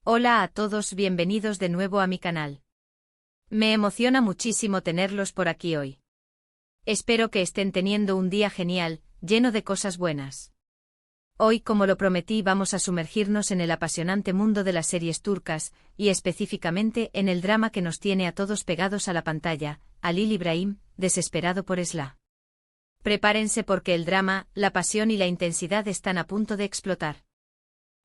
Hola a todos, bienvenidos de nuevo a mi canal. Me emociona muchísimo tenerlos por aquí hoy. Espero que estén teniendo un día genial, lleno de cosas buenas. Hoy, como lo prometí, vamos a sumergirnos en el apasionante mundo de las series turcas, y específicamente en el drama que nos tiene a todos pegados a la pantalla, Halil İbrahim, desesperado por Esla. Prepárense porque el drama, la pasión y la intensidad están a punto de explotar.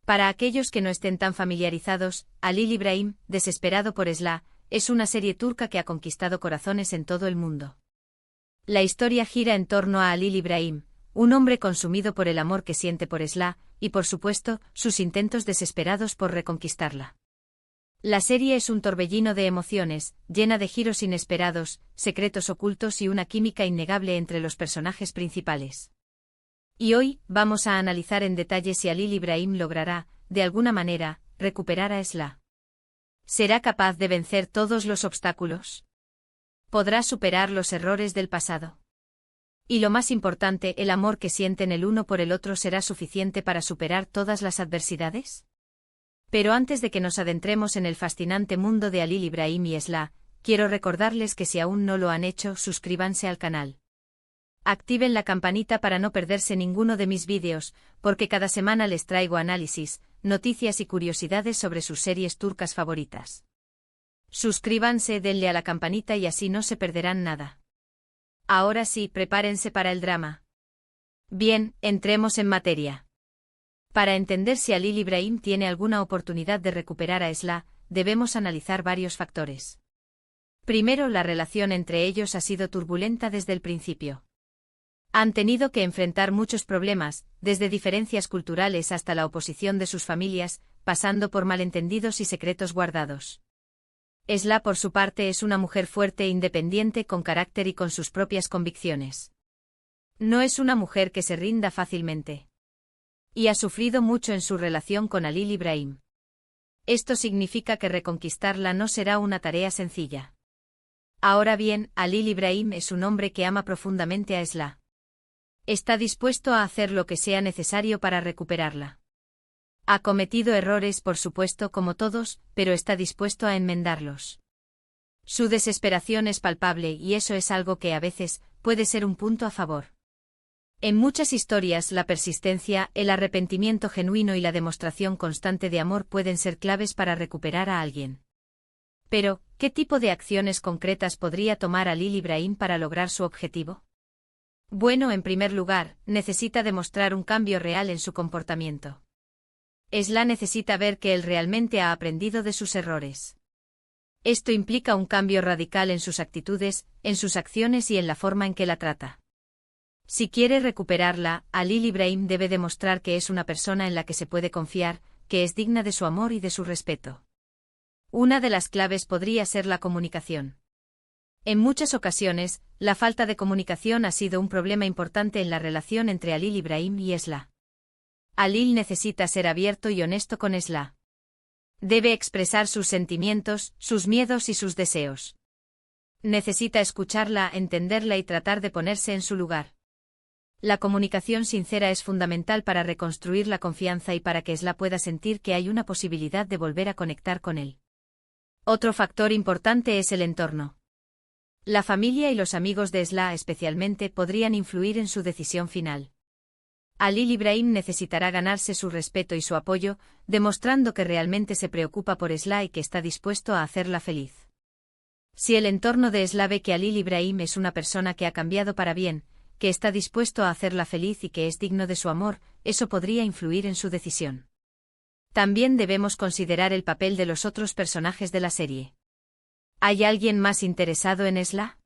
Para aquellos que no estén tan familiarizados, Halil İbrahim, desesperado por Esla, es una serie turca que ha conquistado corazones en todo el mundo. La historia gira en torno a Halil İbrahim, un hombre consumido por el amor que siente por Esla, y por supuesto, sus intentos desesperados por reconquistarla. La serie es un torbellino de emociones, llena de giros inesperados, secretos ocultos y una química innegable entre los personajes principales. Y hoy, vamos a analizar en detalle si Halil İbrahim logrará, de alguna manera, recuperar a Esla. ¿Será capaz de vencer todos los obstáculos? ¿Podrá superar los errores del pasado? Y lo más importante, ¿el amor que sienten el uno por el otro será suficiente para superar todas las adversidades? Pero antes de que nos adentremos en el fascinante mundo de Halil İbrahim y Esla, quiero recordarles que si aún no lo han hecho, suscríbanse al canal. Activen la campanita para no perderse ninguno de mis vídeos, porque cada semana les traigo análisis, noticias y curiosidades sobre sus series turcas favoritas. Suscríbanse, denle a la campanita y así no se perderán nada. Ahora sí, prepárense para el drama. Bien, entremos en materia. Para entender si Halil İbrahim tiene alguna oportunidad de recuperar a Esla, debemos analizar varios factores. Primero, la relación entre ellos ha sido turbulenta desde el principio. Han tenido que enfrentar muchos problemas, desde diferencias culturales hasta la oposición de sus familias, pasando por malentendidos y secretos guardados. Esla, por su parte, es una mujer fuerte e independiente con carácter y con sus propias convicciones. No es una mujer que se rinda fácilmente. Y ha sufrido mucho en su relación con Halil İbrahim. Esto significa que reconquistarla no será una tarea sencilla. Ahora bien, Halil İbrahim es un hombre que ama profundamente a Esla. Está dispuesto a hacer lo que sea necesario para recuperarla. Ha cometido errores, por supuesto, como todos, pero está dispuesto a enmendarlos. Su desesperación es palpable y eso es algo que a veces puede ser un punto a favor. En muchas historias, la persistencia, el arrepentimiento genuino y la demostración constante de amor pueden ser claves para recuperar a alguien. Pero, ¿qué tipo de acciones concretas podría tomar Halil İbrahim para lograr su objetivo? Bueno, en primer lugar, necesita demostrar un cambio real en su comportamiento. Esla necesita ver que él realmente ha aprendido de sus errores. Esto implica un cambio radical en sus actitudes, en sus acciones y en la forma en que la trata. Si quiere recuperarla, Halil İbrahim debe demostrar que es una persona en la que se puede confiar, que es digna de su amor y de su respeto. Una de las claves podría ser la comunicación. En muchas ocasiones, la falta de comunicación ha sido un problema importante en la relación entre Halil İbrahim y Esla. Halil necesita ser abierto y honesto con Esla. Debe expresar sus sentimientos, sus miedos y sus deseos. Necesita escucharla, entenderla y tratar de ponerse en su lugar. La comunicación sincera es fundamental para reconstruir la confianza y para que Esla pueda sentir que hay una posibilidad de volver a conectar con él. Otro factor importante es el entorno. La familia y los amigos de Esla especialmente podrían influir en su decisión final. Halil İbrahim necesitará ganarse su respeto y su apoyo, demostrando que realmente se preocupa por Esla y que está dispuesto a hacerla feliz. Si el entorno de Esla ve que Halil İbrahim es una persona que ha cambiado para bien, que está dispuesto a hacerla feliz y que es digno de su amor, eso podría influir en su decisión. También debemos considerar el papel de los otros personajes de la serie. ¿Hay alguien más interesado en Esla?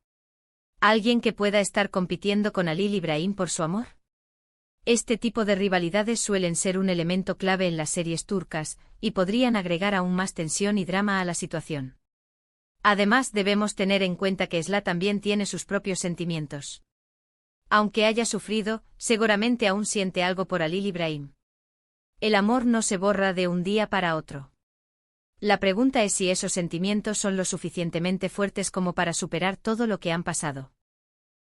¿Alguien que pueda estar compitiendo con Halil İbrahim por su amor? Este tipo de rivalidades suelen ser un elemento clave en las series turcas, y podrían agregar aún más tensión y drama a la situación. Además, debemos tener en cuenta que Esla también tiene sus propios sentimientos. Aunque haya sufrido, seguramente aún siente algo por Halil İbrahim. El amor no se borra de un día para otro. La pregunta es si esos sentimientos son lo suficientemente fuertes como para superar todo lo que han pasado.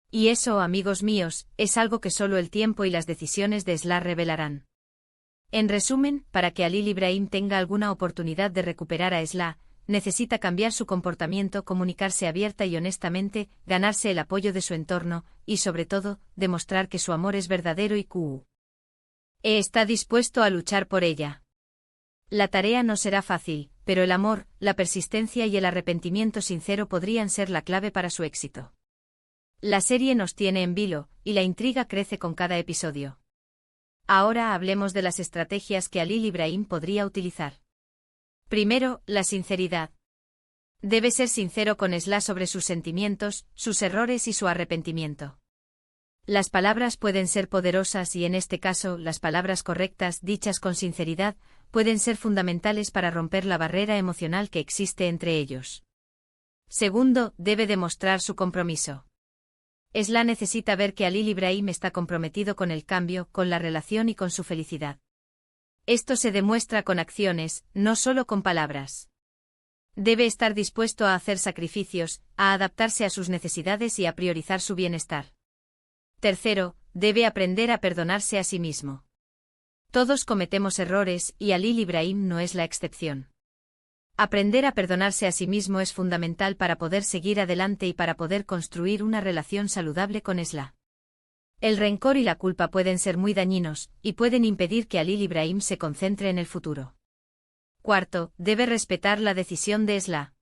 Y eso, amigos míos, es algo que solo el tiempo y las decisiones de Esla revelarán. En resumen, para que Halil İbrahim tenga alguna oportunidad de recuperar a Esla, necesita cambiar su comportamiento, comunicarse abierta y honestamente, ganarse el apoyo de su entorno, y sobre todo, demostrar que su amor es verdadero y está dispuesto a luchar por ella. La tarea no será fácil, pero el amor, la persistencia y el arrepentimiento sincero podrían ser la clave para su éxito. La serie nos tiene en vilo, y la intriga crece con cada episodio. Ahora hablemos de las estrategias que Halil İbrahim podría utilizar. Primero, la sinceridad. Debe ser sincero con Esla sobre sus sentimientos, sus errores y su arrepentimiento. Las palabras pueden ser poderosas y en este caso, las palabras correctas, dichas con sinceridad, pueden ser fundamentales para romper la barrera emocional que existe entre ellos. Segundo, debe demostrar su compromiso. Esla necesita ver que Halil İbrahim está comprometido con el cambio, con la relación y con su felicidad. Esto se demuestra con acciones, no solo con palabras. Debe estar dispuesto a hacer sacrificios, a adaptarse a sus necesidades y a priorizar su bienestar. Tercero, debe aprender a perdonarse a sí mismo. Todos cometemos errores y Halil İbrahim no es la excepción. Aprender a perdonarse a sí mismo es fundamental para poder seguir adelante y para poder construir una relación saludable con Esla. El rencor y la culpa pueden ser muy dañinos, y pueden impedir que Halil İbrahim se concentre en el futuro. Cuarto, debe respetar la decisión de Esla.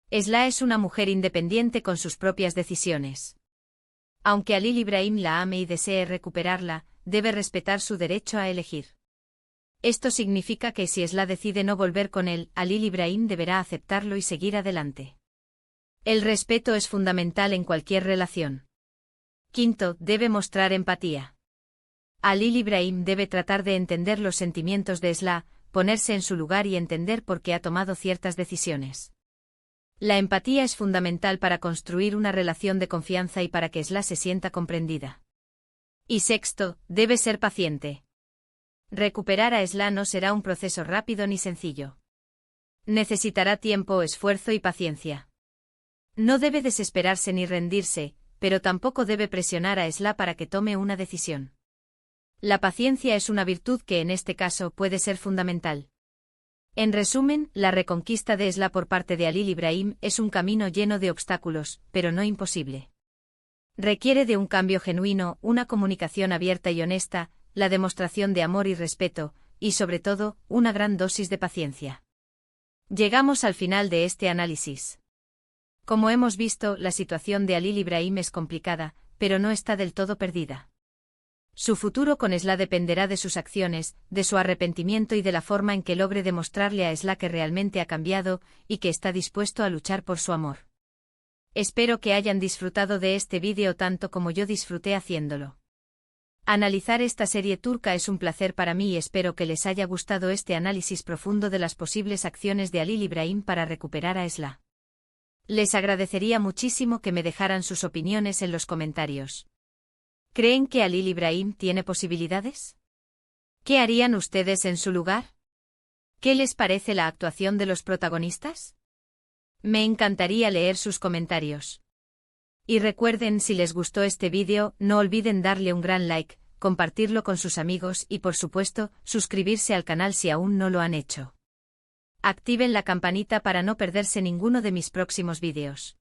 Esla es una mujer independiente con sus propias decisiones. Aunque Halil İbrahim la ame y desee recuperarla, debe respetar su derecho a elegir. Esto significa que si Esla decide no volver con él, Halil İbrahim deberá aceptarlo y seguir adelante. El respeto es fundamental en cualquier relación. Quinto, debe mostrar empatía. Halil İbrahim debe tratar de entender los sentimientos de Esla, ponerse en su lugar y entender por qué ha tomado ciertas decisiones. La empatía es fundamental para construir una relación de confianza y para que Esla se sienta comprendida. Y sexto, debe ser paciente. Recuperar a Esla no será un proceso rápido ni sencillo. Necesitará tiempo, esfuerzo y paciencia. No debe desesperarse ni rendirse, pero tampoco debe presionar a Esla para que tome una decisión. La paciencia es una virtud que en este caso puede ser fundamental. En resumen, la reconquista de Esla por parte de Halil İbrahim es un camino lleno de obstáculos, pero no imposible. Requiere de un cambio genuino, una comunicación abierta y honesta, la demostración de amor y respeto, y sobre todo, una gran dosis de paciencia. Llegamos al final de este análisis. Como hemos visto, la situación de Halil İbrahim es complicada, pero no está del todo perdida. Su futuro con Esla dependerá de sus acciones, de su arrepentimiento y de la forma en que logre demostrarle a Esla que realmente ha cambiado, y que está dispuesto a luchar por su amor. Espero que hayan disfrutado de este vídeo tanto como yo disfruté haciéndolo. Analizar esta serie turca es un placer para mí y espero que les haya gustado este análisis profundo de las posibles acciones de Halil İbrahim para recuperar a Esla. Les agradecería muchísimo que me dejaran sus opiniones en los comentarios. ¿Creen que Halil İbrahim tiene posibilidades? ¿Qué harían ustedes en su lugar? ¿Qué les parece la actuación de los protagonistas? Me encantaría leer sus comentarios. Y recuerden, si les gustó este vídeo, no olviden darle un gran like, compartirlo con sus amigos y por supuesto, suscribirse al canal si aún no lo han hecho. Activen la campanita para no perderse ninguno de mis próximos vídeos.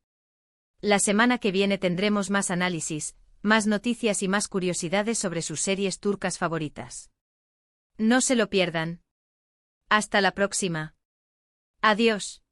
La semana que viene tendremos más análisis, más noticias y más curiosidades sobre sus series turcas favoritas. No se lo pierdan. Hasta la próxima. Adiós.